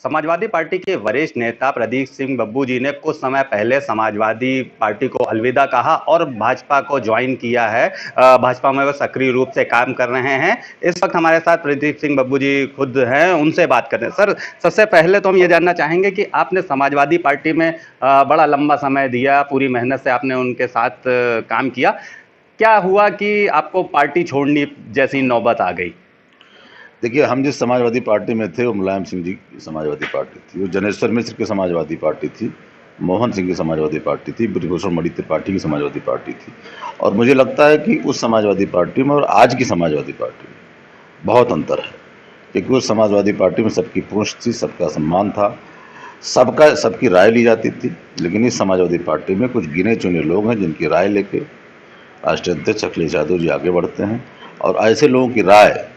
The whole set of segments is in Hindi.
समाजवादी पार्टी के वरिष्ठ नेता प्रदीप सिंह बब्बू जी ने कुछ समय पहले समाजवादी पार्टी को अलविदा कहा और भाजपा को ज्वाइन किया है। भाजपा में वो सक्रिय रूप से काम कर रहे हैं। इस वक्त हमारे साथ प्रदीप सिंह बब्बू जी खुद हैं, उनसे बात करते हैं। सर, सबसे पहले तो हम ये जानना चाहेंगे कि आपने समाजवादी पार्टी में बड़ा लंबा समय दिया, पूरी मेहनत से आपने उनके साथ काम किया। क्या हुआ कि आपको पार्टी छोड़नी जैसी नौबत आ गई? देखिए, हम जिस समाजवादी पार्टी में थे वो मुलायम सिंह जी की समाजवादी पार्टी थी, वो जनेश्वर मिश्र की समाजवादी पार्टी थी, मोहन सिंह की समाजवादी पार्टी थी, ब्रजभूषण मणि त्रिपाठी की समाजवादी पार्टी थी। और मुझे लगता है कि उस समाजवादी पार्टी में और आज की समाजवादी पार्टी में बहुत अंतर है। क्योंकि उस समाजवादी पार्टी में सबकी पूंछ थी, सबका सम्मान था, सबकी राय ली जाती थी। लेकिन इस समाजवादी पार्टी में कुछ गिने चुने लोग हैं जिनकी राय लेके राष्ट्रीय अध्यक्ष अखिलेश यादव जी आगे बढ़ते हैं। और ऐसे लोगों की राय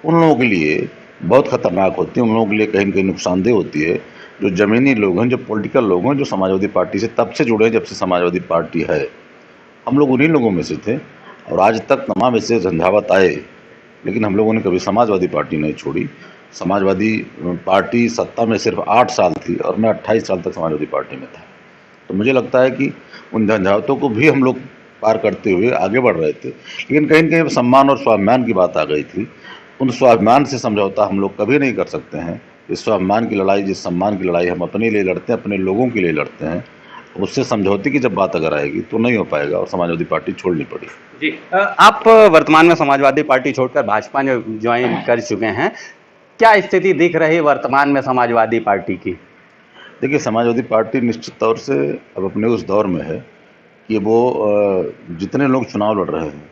उन लोगों के लिए बहुत खतरनाक होती है, उन लोगों के लिए कहीं न कहीं नुकसानदेह होती है, जो ज़मीनी लोग हैं, जो पॉलिटिकल लोग हैं, जो समाजवादी पार्टी से तब से जुड़े हैं जब से समाजवादी पार्टी है। हम लोग उन्हीं लोगों में से थे और आज तक तमाम ऐसे झंझावात आए, लेकिन हम लोगों ने कभी समाजवादी पार्टी नहीं छोड़ी। समाजवादी पार्टी सत्ता में सिर्फ 8 साल थी और मैं 28 साल तक समाजवादी पार्टी में था। तो मुझे लगता है कि उन झंझावातों को भी हम लोग पार करते हुए आगे बढ़ रहे थे। लेकिन कहीं न कहीं सम्मान और स्वाभिमान की बात आ गई थी। उन स्वाभिमान से समझौता हम लोग कभी नहीं कर सकते हैं। इस स्वाभिमान की लड़ाई, जिस सम्मान की लड़ाई हम अपने लिए लड़ते हैं, अपने लोगों के लिए लड़ते हैं, उससे समझौते की जब बात अगर आएगी तो नहीं हो पाएगा और समाजवादी पार्टी छोड़नी पड़ी। जी, आप वर्तमान में समाजवादी पार्टी छोड़कर भाजपा में ज्वाइन कर चुके हैं। क्या स्थिति दिख रही वर्तमान में समाजवादी पार्टी की? देखिए, समाजवादी पार्टी निश्चित तौर से अब अपने उस दौर में है कि वो जितने लोग चुनाव लड़ रहे हैं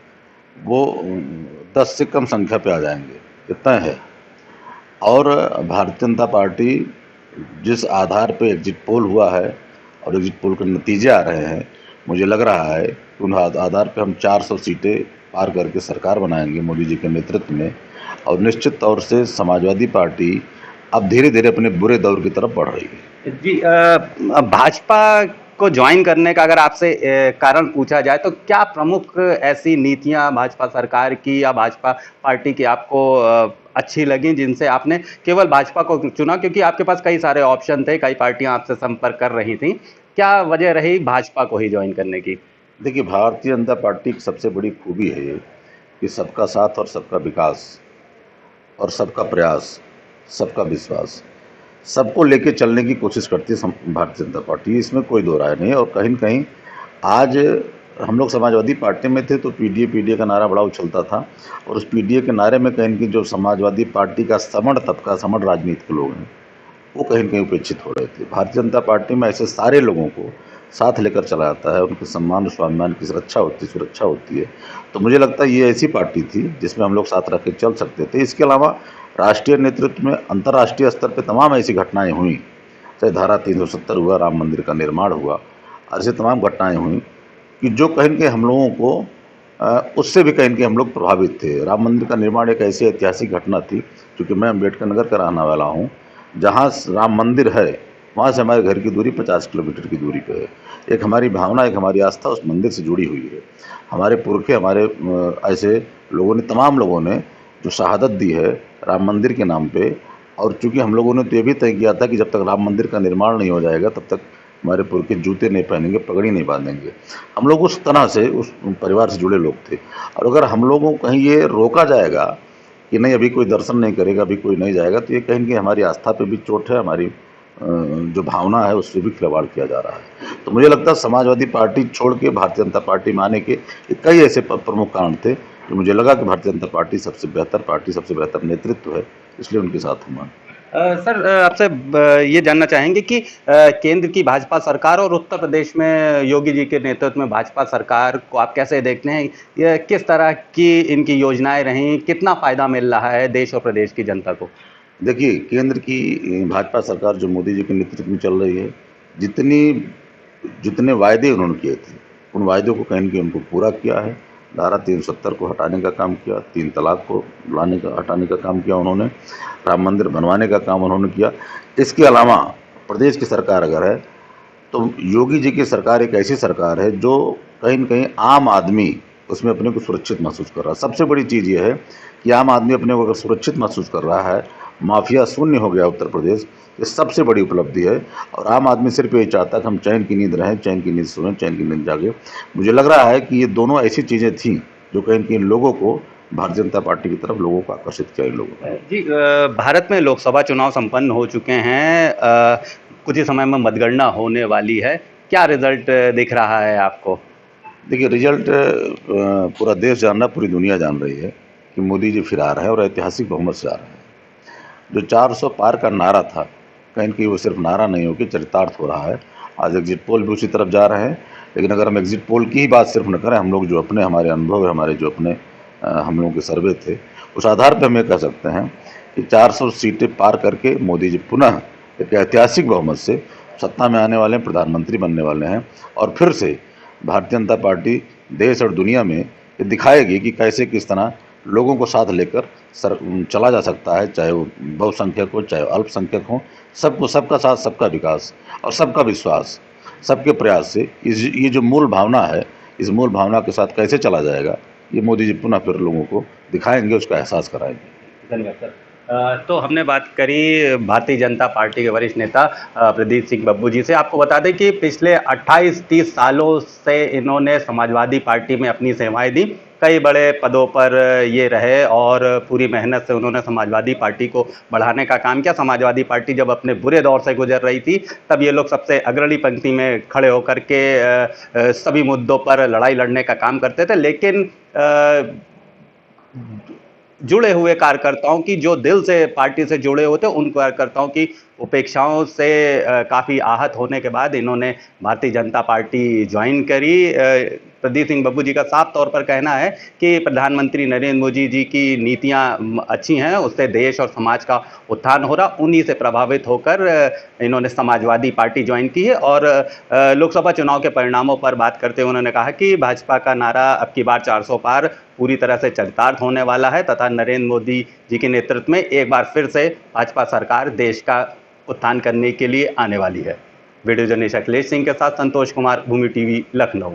वो 10 से कम संख्या पे आ जाएंगे, इतना है। और भारतीय जनता पार्टी जिस आधार पे एग्जिट पोल हुआ है और एग्जिट पोल के नतीजे आ रहे हैं, मुझे लग रहा है कि उन आधार पे हम 400 सीटें पार करके सरकार बनाएंगे मोदी जी के नेतृत्व में। और निश्चित तौर से समाजवादी पार्टी अब धीरे धीरे अपने बुरे दौर की तरफ बढ़ रही है। जी, भाजपा को ज्वाइन करने का अगर आपसे कारण पूछा जाए तो क्या प्रमुख ऐसी नीतियां भाजपा सरकार की या भाजपा पार्टी की आपको अच्छी लगी जिनसे आपने केवल भाजपा को चुना? क्योंकि आपके पास कई सारे ऑप्शन थे, कई पार्टियां आपसे संपर्क कर रही थी। क्या वजह रही भाजपा को ही ज्वाइन करने की? देखिए, भारतीय जनता पार्टी की सबसे बड़ी खूबी है ये कि सबका साथ और सबका विकास और सबका प्रयास, सबका विश्वास, सबको लेके चलने की कोशिश करती है भारतीय जनता पार्टी, इसमें कोई दो राय नहीं है। और कहीं न कहीं आज हम लोग समाजवादी पार्टी में थे तो पीडीए पीडीए का नारा बड़ा उछलता था और उस पीडीए के नारे में कहीं न कहीं जो समाजवादी पार्टी का समण तबका, समण राजनीति के लोग हैं, वो कहीं न कहीं उपेक्षित हो रहे थे। भारतीय जनता पार्टी में ऐसे सारे लोगों को साथ लेकर चला जाता है, उनके सम्मान और स्वाभिमान की सुरक्षा होती है। तो मुझे लगता है ये ऐसी पार्टी थी जिसमें हम लोग साथ रख के चल सकते थे। इसके अलावा राष्ट्रीय नेतृत्व में अंतर्राष्ट्रीय स्तर पे तमाम ऐसी घटनाएँ हुई, चाहे धारा 370 हुआ, राम मंदिर का निर्माण हुआ, ऐसी तमाम घटनाएँ हुई कि जो कहीं न कहीं हम लोगों को उससे भी कहीं न कहीं हम लोग प्रभावित थे। राम मंदिर का निर्माण एक ऐसी ऐतिहासिक घटना थी, क्योंकि मैं अम्बेडकर नगर का रहने वाला हूँ, जहाँ राम मंदिर है वहाँ से हमारे घर की दूरी 50 किलोमीटर की दूरी पे है। एक हमारी भावना, एक हमारी आस्था उस मंदिर से जुड़ी हुई है। हमारे पुरखे, हमारे ऐसे लोगों ने, तमाम लोगों ने जो शहादत दी है राम मंदिर के नाम पे। और चूँकि हम लोगों ने तो ये भी तय किया था कि जब तक राम मंदिर का निर्माण नहीं हो जाएगा तब तक हमारे पुरखे जूते नहीं पहनेंगे, पगड़ी नहीं बांधेंगे। हम लोग उस तरह से उस परिवार से जुड़े लोग थे। और अगर हम लोगों को कहीं ये रोका जाएगा कि नहीं अभी कोई दर्शन नहीं करेगा, अभी कोई नहीं जाएगा, तो ये कहीं न कहीं हमारी आस्था पे भी चोट है, हमारी जो भावना है उससे भी खिलवाड़ किया जा रहा है। तो मुझे लगता है समाजवादी पार्टी छोड़ के भारतीय जनता पार्टी में आने के कई ऐसे प्रमुख कारण थे कि मुझे लगा कि भारतीय जनता पार्टी सबसे बेहतर पार्टी, सबसे बेहतर नेतृत्व है, इसलिए उनके साथ हूँ। सर, आपसे ये जानना चाहेंगे कि केंद्र की भाजपा सरकार और उत्तर प्रदेश में योगी जी के नेतृत्व में भाजपा सरकार को आप कैसे देखते हैं? ये किस तरह की इनकी योजनाएं रहीं, कितना फायदा मिल रहा है देश और प्रदेश की जनता को? देखिए, केंद्र की भाजपा सरकार जो मोदी जी के नेतृत्व में चल रही है, जितने वायदे उन्होंने किए थे, उन वायदों को कहीं न कहीं उनको पूरा किया है। धारा 370 को हटाने का काम किया, 3 तलाक को हटाने का काम किया उन्होंने, राम मंदिर बनवाने का काम उन्होंने किया। इसके अलावा प्रदेश की सरकार अगर है तो योगी जी की सरकार एक ऐसी सरकार है जो कहीं न कहीं आम आदमी उसमें अपने को सुरक्षित महसूस कर रहा है। सबसे बड़ी चीज़ ये है कि आम आदमी अपने को अगर सुरक्षित महसूस कर रहा है माफिया शून्य हो गया उत्तर प्रदेश, ये सबसे बड़ी उपलब्धि है। और आम आदमी सिर्फ यही चाहता है कि हम चैन की नींद रहें, चैन की नींद सोएं, चैन की नींद जागे। मुझे लग रहा है कि ये दोनों ऐसी चीज़ें थीं जो कहीं न कहीं लोगों को, भारतीय जनता पार्टी की तरफ लोगों को आकर्षित किया इन लोगों ने। जी, भारत में लोकसभा चुनाव संपन्न हो चुके हैं। कुछ ही समय में मतगणना होने वाली है। क्या रिजल्ट दिख रहा है आपको? देखिए, रिजल्ट पूरा देश जान रहा है, पूरी दुनिया जान रही है कि मोदी जी फिर आ रहे हैं और ऐतिहासिक बहुमत से आ रहे हैं। जो 400 पार का नारा था, कहीं न कहीं वो सिर्फ नारा नहीं होकर चरितार्थ हो रहा है। आज एग्जिट पोल भी उसी तरफ जा रहे हैं। लेकिन अगर हम एग्जिट पोल की ही बात सिर्फ न करें, हम लोग जो अपने हमारे अनुभव है, हमारे जो अपने हम लोगों के सर्वे थे, उस आधार पर हम ये कह सकते हैं कि 400 सीटें पार करके मोदी जी पुनः एक ऐतिहासिक बहुमत से सत्ता में आने वाले हैं, प्रधानमंत्री बनने वाले हैं। और फिर से भारतीय जनता पार्टी देश और दुनिया में ये दिखाएगी कि कैसे किस तरह लोगों को साथ लेकर चला जा सकता है, चाहे वो बहुसंख्यक हो, चाहे वो अल्पसंख्यक हो। सबको, सबका साथ, सबका विकास और सबका विश्वास, सबके प्रयास से ये जो मूल भावना है, इस मूल भावना के साथ कैसे चला जाएगा, ये मोदी जी पुनः फिर लोगों को दिखाएंगे, उसका एहसास कराएंगे। धन्यवाद सर। तो हमने बात करी भारतीय जनता पार्टी के वरिष्ठ नेता प्रदीप सिंह बब्बू जी से। आपको बता दें कि पिछले 28-30 सालों से इन्होंने समाजवादी पार्टी में अपनी सेवाएं दी। कई बड़े पदों पर ये रहे और पूरी मेहनत से उन्होंने समाजवादी पार्टी को बढ़ाने का काम किया। समाजवादी पार्टी जब अपने बुरे दौर से गुजर रही थी, तब ये लोग सबसे अग्रणी पंक्ति में खड़े होकर के सभी मुद्दों पर लड़ाई लड़ने का काम करते थे। लेकिन जुड़े हुए कार्यकर्ताओं की, जो दिल से पार्टी से जुड़े होते, उन कार्यकर्ताओं की उपेक्षाओं से काफ़ी आहत होने के बाद इन्होंने भारतीय जनता पार्टी ज्वाइन करी। प्रदीप सिंह बब्बू जी का साफ तौर पर कहना है कि प्रधानमंत्री नरेंद्र मोदी जी की नीतियां अच्छी हैं, उससे देश और समाज का उत्थान हो रहा। उन्हीं से प्रभावित होकर इन्होंने समाजवादी पार्टी ज्वाइन की है। और लोकसभा चुनाव के परिणामों पर बात करते हुए उन्होंने कहा कि भाजपा का नारा अब की बार 400 पार पूरी तरह से चरितार्थ होने वाला है तथा नरेंद्र मोदी जी के नेतृत्व में एक बार फिर से भाजपा सरकार देश का उत्थान करने के लिए आने वाली है। वीडियो जर्नलिस्ट अखिलेश सिंह के साथ संतोष कुमार, भूमि टीवी, लखनऊ।